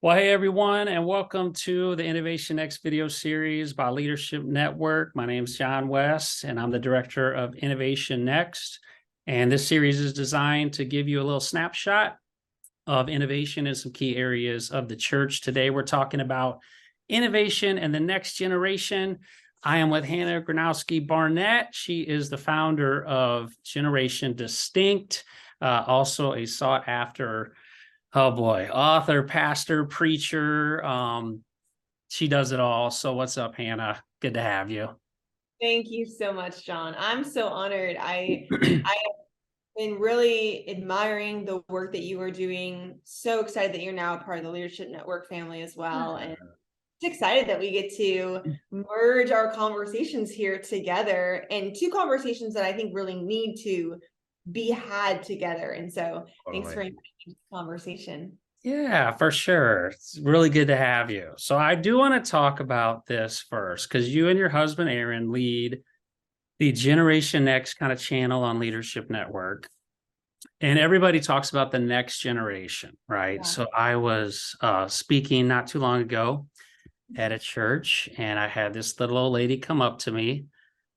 Well, hey everyone, and welcome to the Innovation Next video series by Leadership Network. My name is John Wiest, and I'm the director of Innovation Next. And this series is designed to give you a little snapshot of innovation in some key areas of the church. Today, we're talking about innovation and the next generation. I am with Hannah Gronowski Barnett. She is the founder of Generation Distinct, also a sought after author, pastor, preacher. She does it all. So what's up, Hannah? Good to have you. Thank you so much, John. I'm so honored. I have been really admiring the work that you are doing. So excited that you're now a part of the Leadership Network family as well. And just excited that we get to merge our conversations here together, and two conversations that I think really need to be had together. And so thanks for inviting me to this conversation. Yeah, for sure. It's really good to have you. So I do want to talk about this first, because you and your husband, Aaron, lead the Generation Next kind of channel on Leadership Network. And everybody talks about the next generation, right? Yeah. So I was speaking not too long ago at a church, and I had this little old lady come up to me,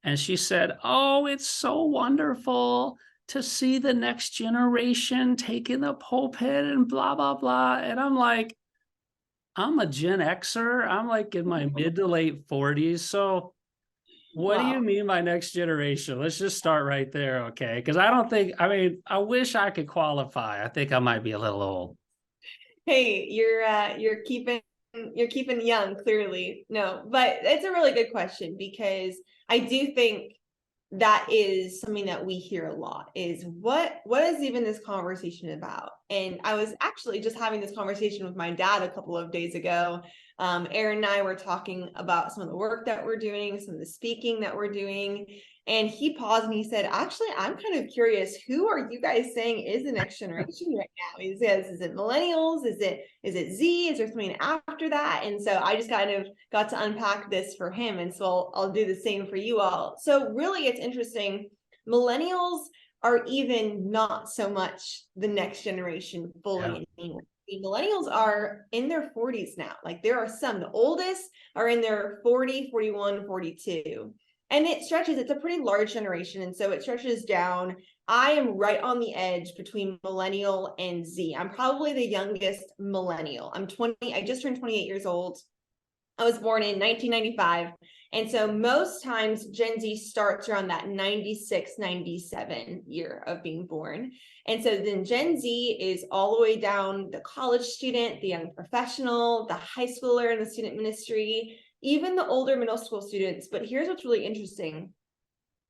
and she said, "Oh, it's so wonderful to see the next generation taking the pulpit and blah, blah, blah." And I'm like, I'm a Gen Xer. I'm like in my mid to late 40s. So what do you mean by next generation? Let's just start right there, okay? Because I wish I could qualify. I think I might be a little old. Hey, you're keeping young, clearly. No, but it's a really good question, because I do think that is something that we hear a lot, is what is even this conversation about? And I was actually just having this conversation with my dad a couple of days ago. Aaron and I were talking about some of the work that we're doing, some of the speaking that we're doing. And he paused and he said, "Actually, I'm kind of curious, who are you guys saying is the next generation right now?" He says, "Is it millennials? Is it Z? Is there something after that?" And so I just kind of got to unpack this for him. And so I'll do the same for you all. So really, it's interesting. Millennials are even not so much the next generation fully anymore. Millennials are in their 40s now. Like, there are some, the oldest are in their 40, 41, 42. And it stretches, it's a pretty large generation. And so it stretches down. I am right on the edge between millennial and Z. I'm probably the youngest millennial. I'm 20, I just turned 28 years old. I was born in 1995. And so most times Gen Z starts around that 96, 97 year of being born. And so then Gen Z is all the way down the college student, the young professional, the high schooler in the student ministry, even the older middle school students. But here's what's really interesting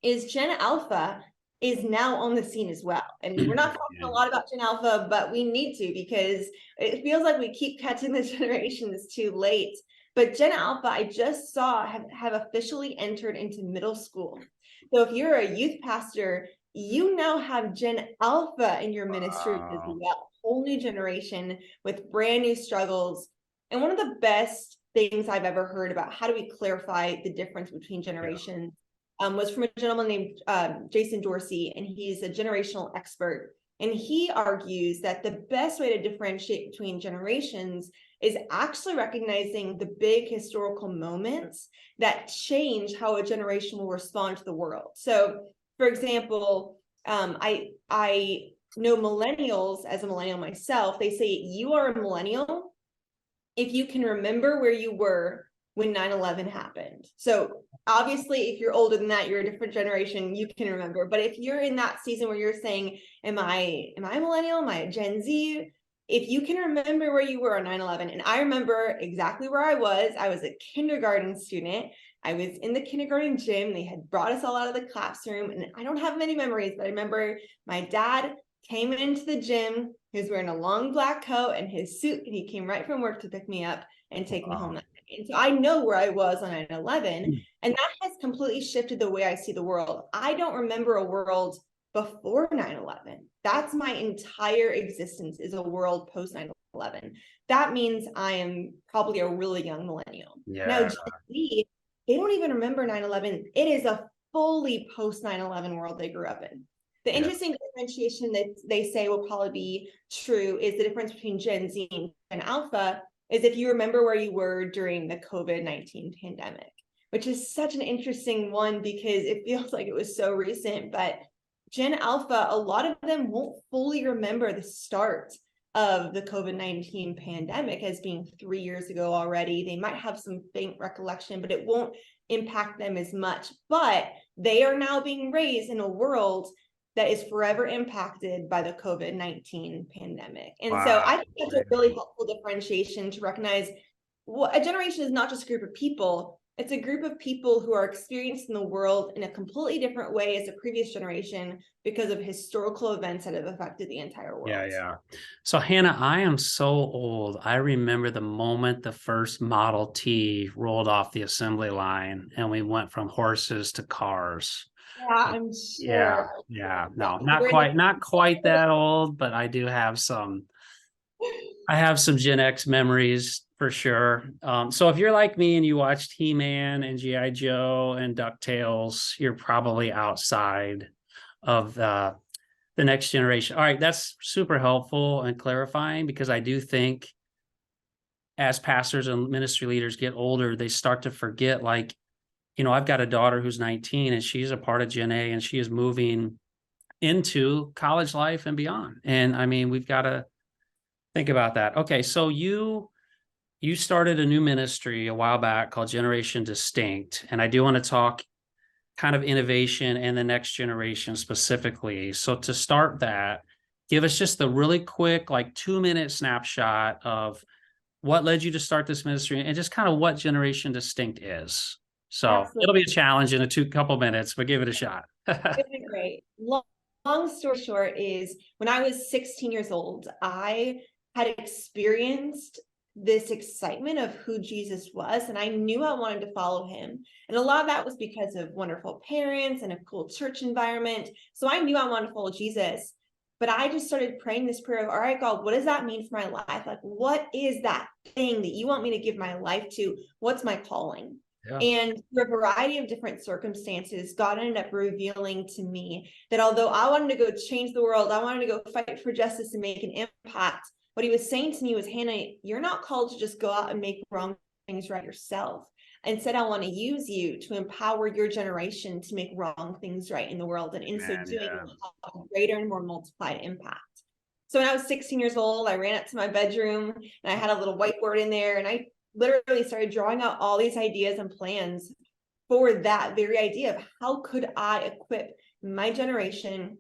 is Gen Alpha is now on the scene as well. And we're not talking a lot about Gen Alpha, but we need to, because it feels like we keep catching the generations too late. But Gen Alpha, I just saw, have officially entered into middle school. So if you're a youth pastor, you now have Gen Alpha in your ministry as well. Whole new generation with brand new struggles. And one of the best things I've ever heard about how do we clarify the difference between generations was from a gentleman named Jason Dorsey, and he's a generational expert. And he argues that the best way to differentiate between generations is actually recognizing the big historical moments that change how a generation will respond to the world. So, for example, I know millennials, as a millennial myself, they say you are a millennial if you can remember where you were when 9/11 happened. So obviously, if you're older than that, you're a different generation, you can remember. But if you're in that season where you're saying, am I a millennial? Am I a Gen Z? If you can remember where you were on 9/11, and I remember exactly where I was a kindergarten student. I was in the kindergarten gym. They had brought us all out of the classroom, and I don't have many memories, but I remember my dad came into the gym. He was wearing a long black coat and his suit, and he came right from work to pick me up and take me home that day. And so I know where I was on 9/11, and that has completely shifted the way I see the world. I don't remember a world before 9/11. That's my entire existence, is a world post 9/11. That means I am probably a really young millennial. Now, Gen Z, they don't even remember 9/11. It is a fully post 9/11 world they grew up in. The interesting differentiation that they say will probably be true is the difference between Gen Z and Gen Alpha is if you remember where you were during the COVID-19 pandemic, which is such an interesting one because it feels like it was so recent, but Gen Alpha, a lot of them won't fully remember the start of the COVID-19 pandemic as being 3 years ago already. They might have some faint recollection, but it won't impact them as much. But they are now being raised in a world that is forever impacted by the COVID-19 pandemic. And so I think that's a really helpful differentiation to recognize a generation is not just a group of people, it's a group of people who are experiencing the world in a completely different way as the previous generation because of historical events that have affected the entire world. Yeah. So Hannah, I am so old. I remember the moment the first Model T rolled off the assembly line and we went from horses to cars. Yeah, I'm sure. Yeah. No, not quite that old, but I do have some. I have some Gen X memories for sure. So if you're like me and you watched He-Man and G.I. Joe and DuckTales, you're probably outside of the next generation. All right, that's super helpful and clarifying because I do think as pastors and ministry leaders get older, they start to forget, like, I've got a daughter who's 19 and she's a part of Gen A and she is moving into college life and beyond. And I mean, we've got to think about that. Okay, so you started a new ministry a while back called Generation Distinct, and I do want to talk kind of innovation and the next generation specifically. So to start that, give us just the really quick, like 2-minute snapshot of what led you to start this ministry and just kind of what Generation Distinct is. So Absolutely. It'll be a challenge in a couple minutes, but give it a shot. It'd be great. Long story short is when I was 16 years old, I had experienced this excitement of who Jesus was, and I knew I wanted to follow him. And a lot of that was because of wonderful parents and a cool church environment. So I knew I wanted to follow Jesus, but I just started praying this prayer of, all right, God, what does that mean for my life? Like, what is that thing that you want me to give my life to? What's my calling? Yeah. And through a variety of different circumstances, God ended up revealing to me that although I wanted to go change the world, I wanted to go fight for justice and make an impact, what he was saying to me was, Hannah, you're not called to just go out and make wrong things right yourself. Instead, I want to use you to empower your generation to make wrong things right in the world. And in so doing, have a greater and more multiplied impact. So when I was 16 years old, I ran up to my bedroom and I had a little whiteboard in there and I literally started drawing out all these ideas and plans for that very idea of how could I equip my generation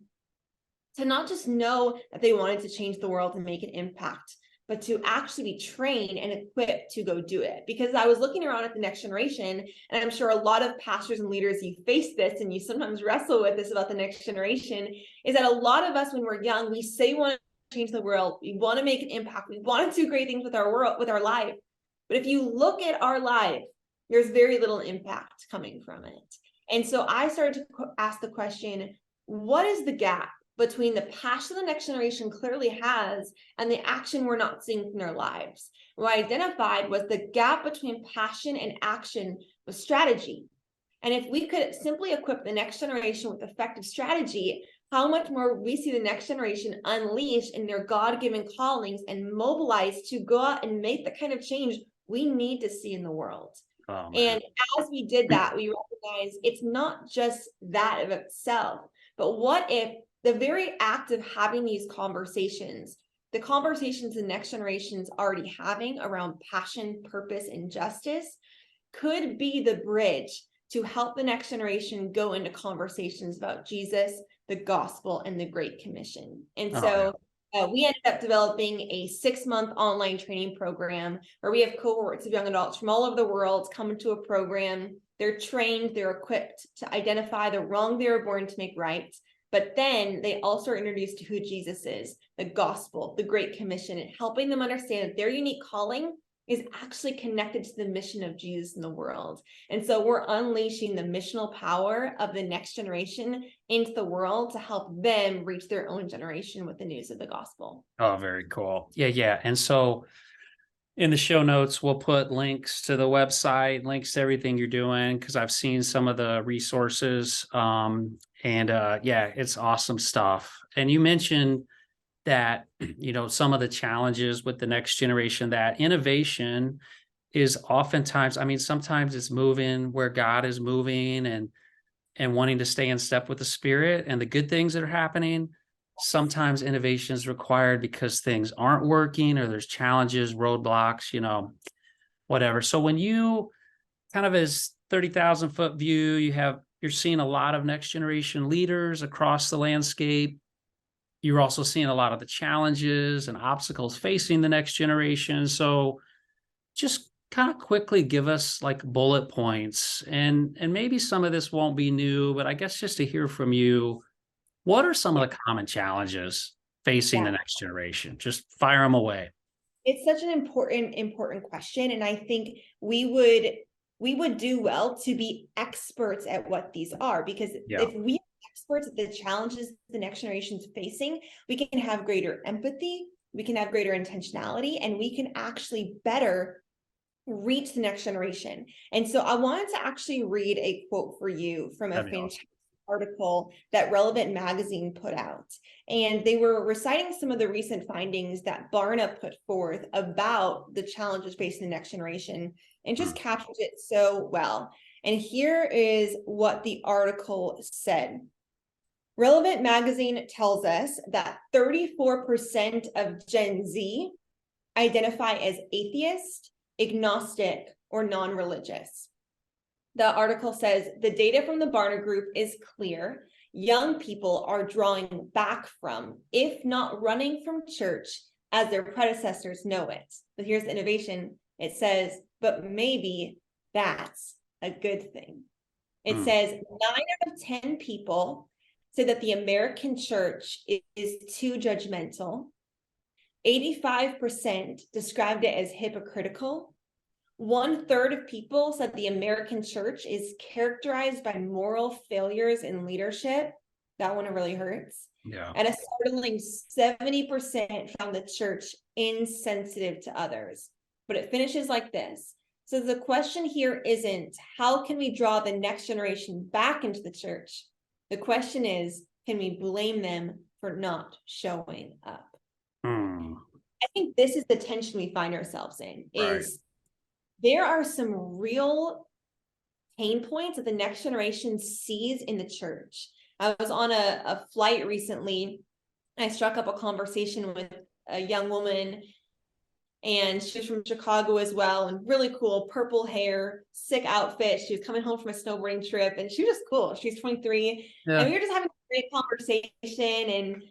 to not just know that they wanted to change the world and make an impact, but to actually be trained and equipped to go do it. Because I was looking around at the next generation, and I'm sure a lot of pastors and leaders, you face this and you sometimes wrestle with this about the next generation, is that a lot of us when we're young, we say we want to change the world, we want to make an impact, we want to do great things with our world, with our life. But if you look at our life, there's very little impact coming from it. And so I started to ask the question, what is the gap between the passion the next generation clearly has and the action we're not seeing in their lives? What I identified was the gap between passion and action was strategy. And if we could simply equip the next generation with effective strategy, how much more we see the next generation unleashed in their God-given callings and mobilized to go out and make the kind of change we need to see in the world. Oh, and as we did that, we recognized it's not just that of itself, but what if the very act of having these conversations, the conversations the next generation's already having around passion, purpose, and justice could be the bridge to help the next generation go into conversations about Jesus, the gospel, and the Great Commission. And we ended up developing a 6-month online training program where we have cohorts of young adults from all over the world come into a program. They're trained, they're equipped to identify the wrong they were born to make right. But then they also are introduced to who Jesus is, the gospel, the Great Commission, and helping them understand that their unique calling is actually connected to the mission of Jesus in the world. And so we're unleashing the missional power of the next generation into the world to help them reach their own generation with the news of the gospel. Oh, very cool. Yeah. And so in the show notes, we'll put links to the website, links to everything you're doing, because I've seen some of the resources. It's awesome stuff. And you mentioned that, some of the challenges with the next generation, that innovation is oftentimes, I mean, sometimes it's moving where God is moving and wanting to stay in step with the spirit and the good things that are happening. Sometimes innovation is required because things aren't working or there's challenges, roadblocks, whatever. So when you kind of, as 30,000 foot view, you're seeing a lot of next generation leaders across the landscape. You're also seeing a lot of the challenges and obstacles facing the next generation. So just kind of quickly give us like bullet points, and maybe some of this won't be new, but I guess just to hear from you, what are some Yeah. of the common challenges facing the Yeah. next generation? Just fire them away. It's such an important question. And I think we would do well to be experts at what these are, because Yeah. if we are experts at the challenges the next generation's facing, we can have greater empathy, we can have greater intentionality, and we can actually better reach the next generation. And so I wanted to actually read a quote for you from a That'd be fantastic awesome. article that Relevant Magazine put out. And they were reciting some of the recent findings that Barnett put forth about the challenges facing the next generation, and just captured it so well. And here is what the article said. Relevant Magazine tells us that 34% of Gen Z identify as atheist, agnostic, or non-religious. The article says the data from the Barna Group is clear. Young people are drawing back from, if not running from, church as their predecessors know it. But here's the innovation. It says, but maybe that's a good thing. It says 9 out of 10 people say that the American church is too judgmental. 85% described it as hypocritical. 1/3 of people said the American church is characterized by moral failures in leadership. That one really hurts. Yeah. And a startling 70% found the church insensitive to others. But it finishes like this. So the question here isn't how can we draw the next generation back into the church? The question is, can we blame them for not showing up? I think this is the tension we find ourselves in, is there are some real pain points that the next generation sees in the church. I was on a flight recently. I struck up a conversation with a young woman, and she was from Chicago as well, and really cool, purple hair, sick outfit. She was coming home from a snowboarding trip, and she was just cool. She's 23, and we were just having a great conversation, and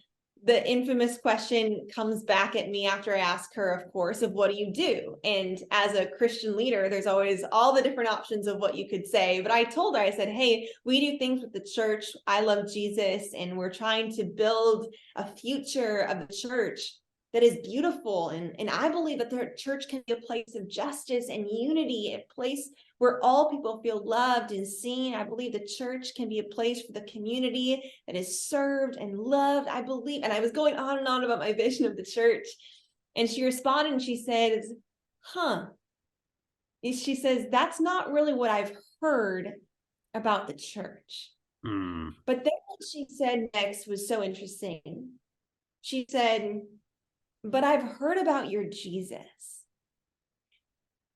the infamous question comes back at me after I ask her, of course, of what do you do? And as a Christian leader, there's always all the different options of what you could say. But I told her, I said, hey, we do things with the church. I love Jesus, and we're trying to build a future of the church that is beautiful. And I believe that the church can be a place of justice and unity, a place where all people feel loved and seen. I believe the church can be a place for the community that is served and loved. I believe, and I was going on and on about my vision of the church. And she responded and she says, she says, that's not really what I've heard about the church. But then what she said next was so interesting. She said, but I've heard about your Jesus.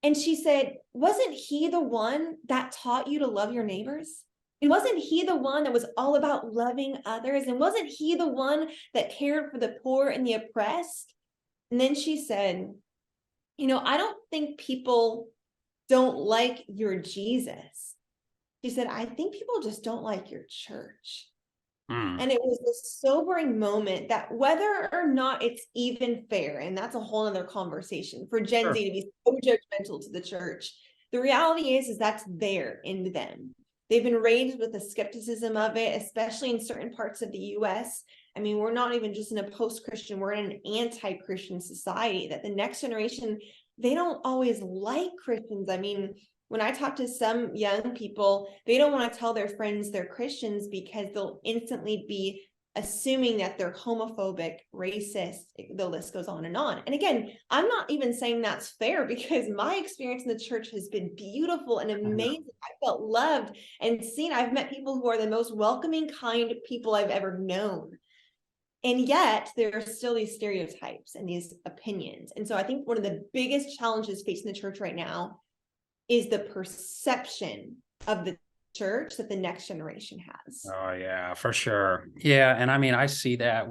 And she said, wasn't he the one that taught you to love your neighbors? And wasn't he the one that was all about loving others? And wasn't he the one that cared for the poor and the oppressed? And then she said, I don't think people don't like your Jesus. She said, I think people just don't like your church. And it was a sobering moment that whether or not it's even fair, and that's a whole other conversation for Gen Z to be so judgmental to the church. The reality is that's there in them. They've been raised with the skepticism of it, especially in certain parts of the US. I mean, we're not even just in a post-Christian, we're in an anti-Christian society, that the next generation, they don't always like Christians. I mean, when I talk to some young people, they don't want to tell their friends they're Christians because they'll instantly be assuming that they're homophobic, racist. The list goes on. And again, I'm not even saying that's fair, because my experience in the church has been beautiful and amazing. I felt loved and seen. I've met people who are the most welcoming, kind people I've ever known. And yet there are still these stereotypes and these opinions. And so I think one of the biggest challenges facing the church right now is the perception of the church that the next generation has. Oh yeah, for sure. Yeah, and I mean I see that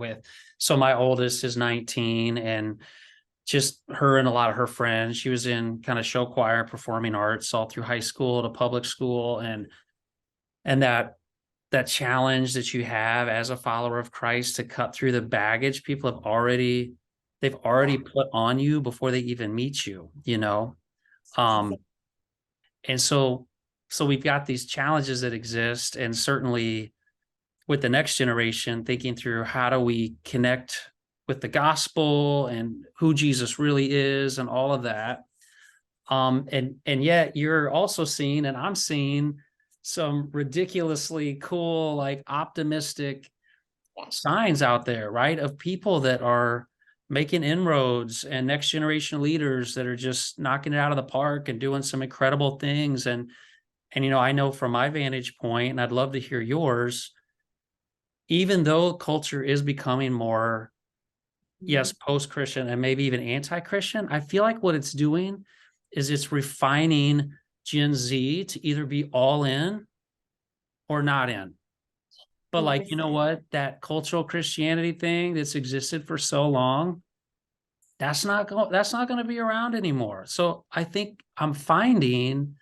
so my oldest is 19, and just her and a lot of her friends, she was in kind of show choir, performing arts all through high school to public school, and that challenge that you have as a follower of Christ to cut through the baggage people they've already put on you before they even meet you, you know. And so we've got these challenges that exist, and certainly with the next generation, thinking through how do we connect with the gospel and who Jesus really is and all of that. And yet you're also seeing, and I'm seeing, some ridiculously cool, like optimistic signs out there, right? Of people that are making inroads and next generation leaders that are just knocking it out of the park and doing some incredible things. And I know from my vantage point, and I'd love to hear yours, even though culture is becoming more, yes, post-Christian and maybe even anti-Christian, I feel like what it's doing is it's refining Gen Z to either be all in or not in. But like, you know what? That cultural Christianity thing that's existed for so long, that's not going to be around anymore. So I think I'm finding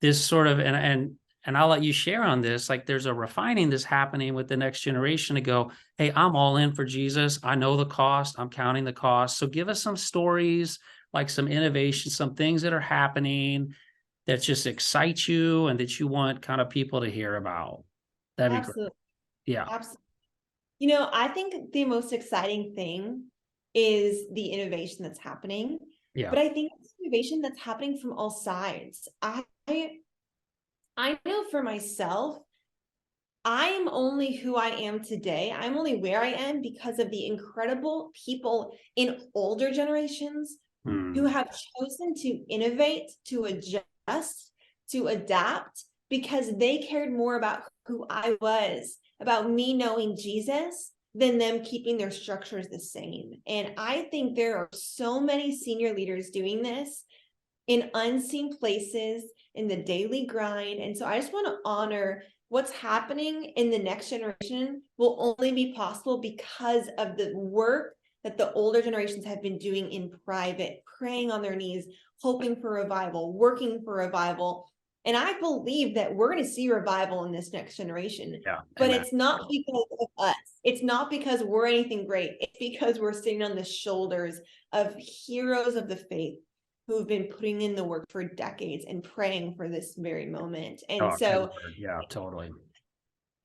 this sort of, and I'll let you share on this, like there's a refining that's happening with the next generation to go, hey, I'm all in for Jesus. I know the cost. I'm counting the cost. So give us some stories, like some innovation, some things that are happening that just excite you and that you want kind of people to hear about. That'd be Absolutely. great. Yeah. Absolutely. I think the most exciting thing is the innovation that's happening. Yeah. But I think it's innovation that's happening from all sides. I know for myself, I'm only who I am today. I'm only where I am because of the incredible people in older generations who have chosen to innovate, to adjust, to adapt, because they cared more about who I was, about me knowing Jesus, than them keeping their structures the same. And I think there are so many senior leaders doing this in unseen places in the daily grind. And so I just want to honor what's happening in the next generation will only be possible because of the work that the older generations have been doing in private, praying on their knees, hoping for revival, working for revival. And I believe that we're going to see revival in this next generation. Yeah. But Amen. it's not because of us. It's not because we're anything great. It's because we're sitting on the shoulders of heroes of the faith who've been putting in the work for decades and praying for this very moment. And so yeah, totally.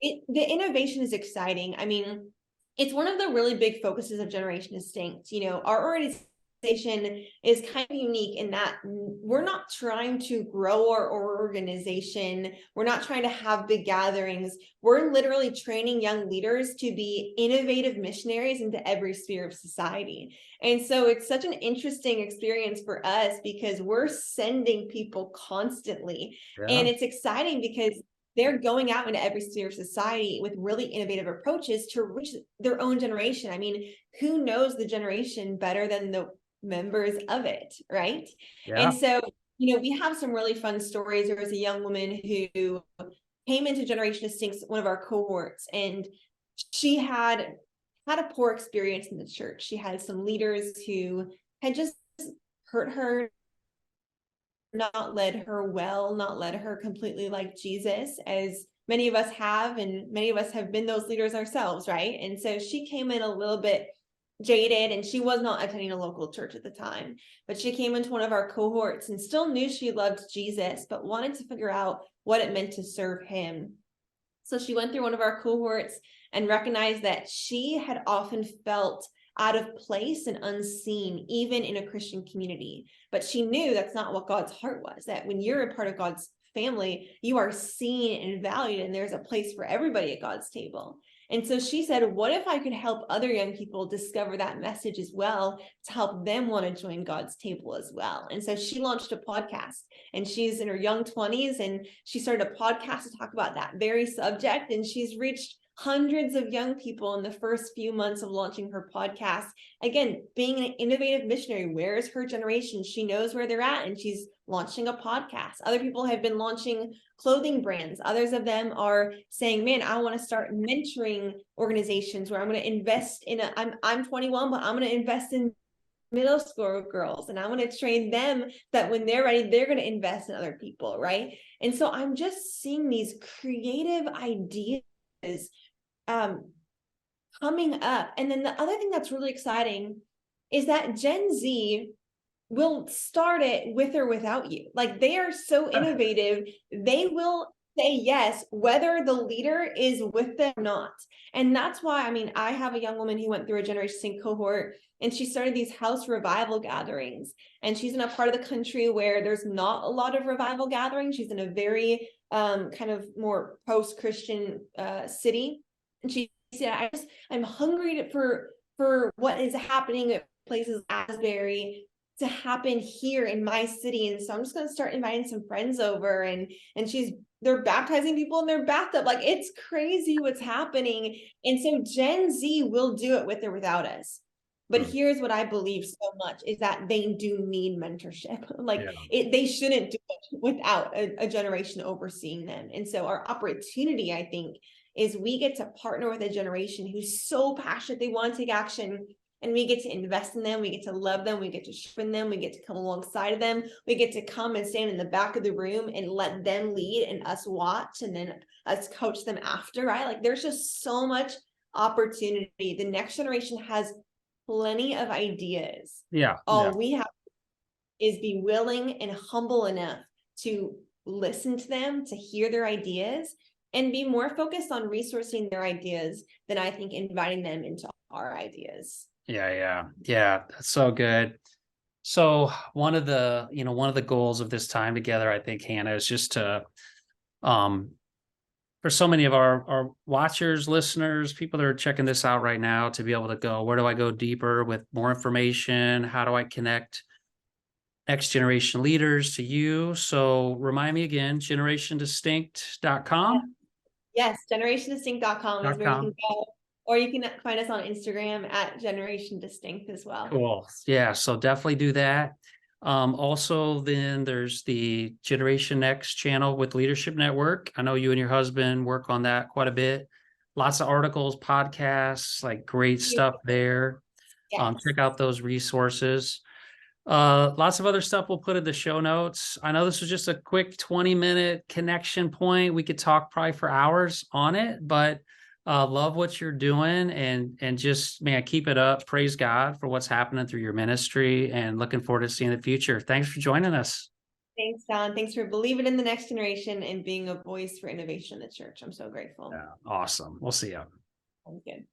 the innovation is exciting. I mean, it's one of the really big focuses of Generation Distinct. Our organization is kind of unique in that we're not trying to grow our organization. We're not trying to have big gatherings. We're literally training young leaders to be innovative missionaries into every sphere of society. And so it's such an interesting experience for us because we're sending people constantly. And it's exciting because they're going out into every sphere of society with really innovative approaches to reach their own generation. I mean, who knows the generation better than the members of it, right? And so, we have some really fun stories. There was a young woman who came into Generation Distinct, one of our cohorts, and she had a poor experience in the church. She had some leaders who had just hurt her, not led her well, not led her completely like Jesus, as many of us have, and many of us have been those leaders ourselves, right? And so she came in a little bit jaded, and she was not attending a local church at the time, but she came into one of our cohorts and still knew she loved Jesus, but wanted to figure out what it meant to serve him. So she went through one of our cohorts and recognized that she had often felt out of place and unseen, even in a Christian community. But she knew that's not what God's heart was, that when you're a part of God's family, you are seen and valued, and there's a place for everybody at God's table. And so she said, what if I could help other young people discover that message as well, to help them want to join God's table as well? And so she launched a podcast, and she's in her young 20s, and she started a podcast to talk about that very subject. And she's reached hundreds of young people in the first few months of launching her podcast. Again, being an innovative missionary, where is her generation? She knows where they're at, and she's launching a podcast. Other people have been launching clothing brands. Others of them are saying, man, I want to start mentoring organizations where I'm going to invest in I'm 21, but I'm going to invest in middle school girls, and I'm going to train them that when they're ready, they're going to invest in other people, right? And so I'm just seeing these creative ideas coming up. And then the other thing that's really exciting is that Gen Z will start it with or without you. Like, they are so innovative, they will say yes, whether the leader is with them or not. And that's why, I mean, I have a young woman who went through a Generation Sync cohort, and she started these house revival gatherings. And she's in a part of the country where there's not a lot of revival gatherings. She's in a very kind of more post-Christian city. And she said, I'm hungry for what is happening at places like Asbury to happen here in my city. And so I'm just going to start inviting some friends over, and they're baptizing people in their bathtub. Like, it's crazy what's happening. And so Gen Z will do it with or without us. But here's what I believe so much is that they do need mentorship. Like, they shouldn't do it without a generation overseeing them. And so our opportunity, I think, is we get to partner with a generation who's so passionate, they want to take action, and we get to invest in them. We get to love them. We get to sharpen them. We get to come alongside of them. We get to come and stand in the back of the room and let them lead and us watch, and then us coach them after, right? Like, there's just so much opportunity. The next generation has plenty of ideas. All we have is be willing and humble enough to listen to them, to hear their ideas, and be more focused on resourcing their ideas than, I think, inviting them into our ideas. Yeah. That's so good. So one of the goals of this time together, I think, Hannah, is just to, for so many of our watchers, listeners, people that are checking this out right now, to be able to go, where do I go deeper with more information? How do I connect next generation leaders to you? So remind me again, generationdistinct.com. Yes, generationdistinct.com is where you can go, or you can find us on Instagram at Generation Distinct as well. Cool. Yeah, so definitely do that. Also, then there's the Generation Next channel with Leadership Network. I know you and your husband work on that quite a bit. Lots of articles, podcasts, like great stuff there. Yes. Check out those resources. Lots of other stuff we'll put in the show notes. I know this was just a quick 20-minute connection point. We could talk probably for hours on it, but love what you're doing, and just, man, keep it up. Praise God for what's happening through your ministry, and looking forward to seeing the future. Thanks for joining us. Thanks, Don. Thanks for believing in the next generation and being a voice for innovation in the church. I'm so grateful. Yeah, awesome. We'll see you. Sounds good.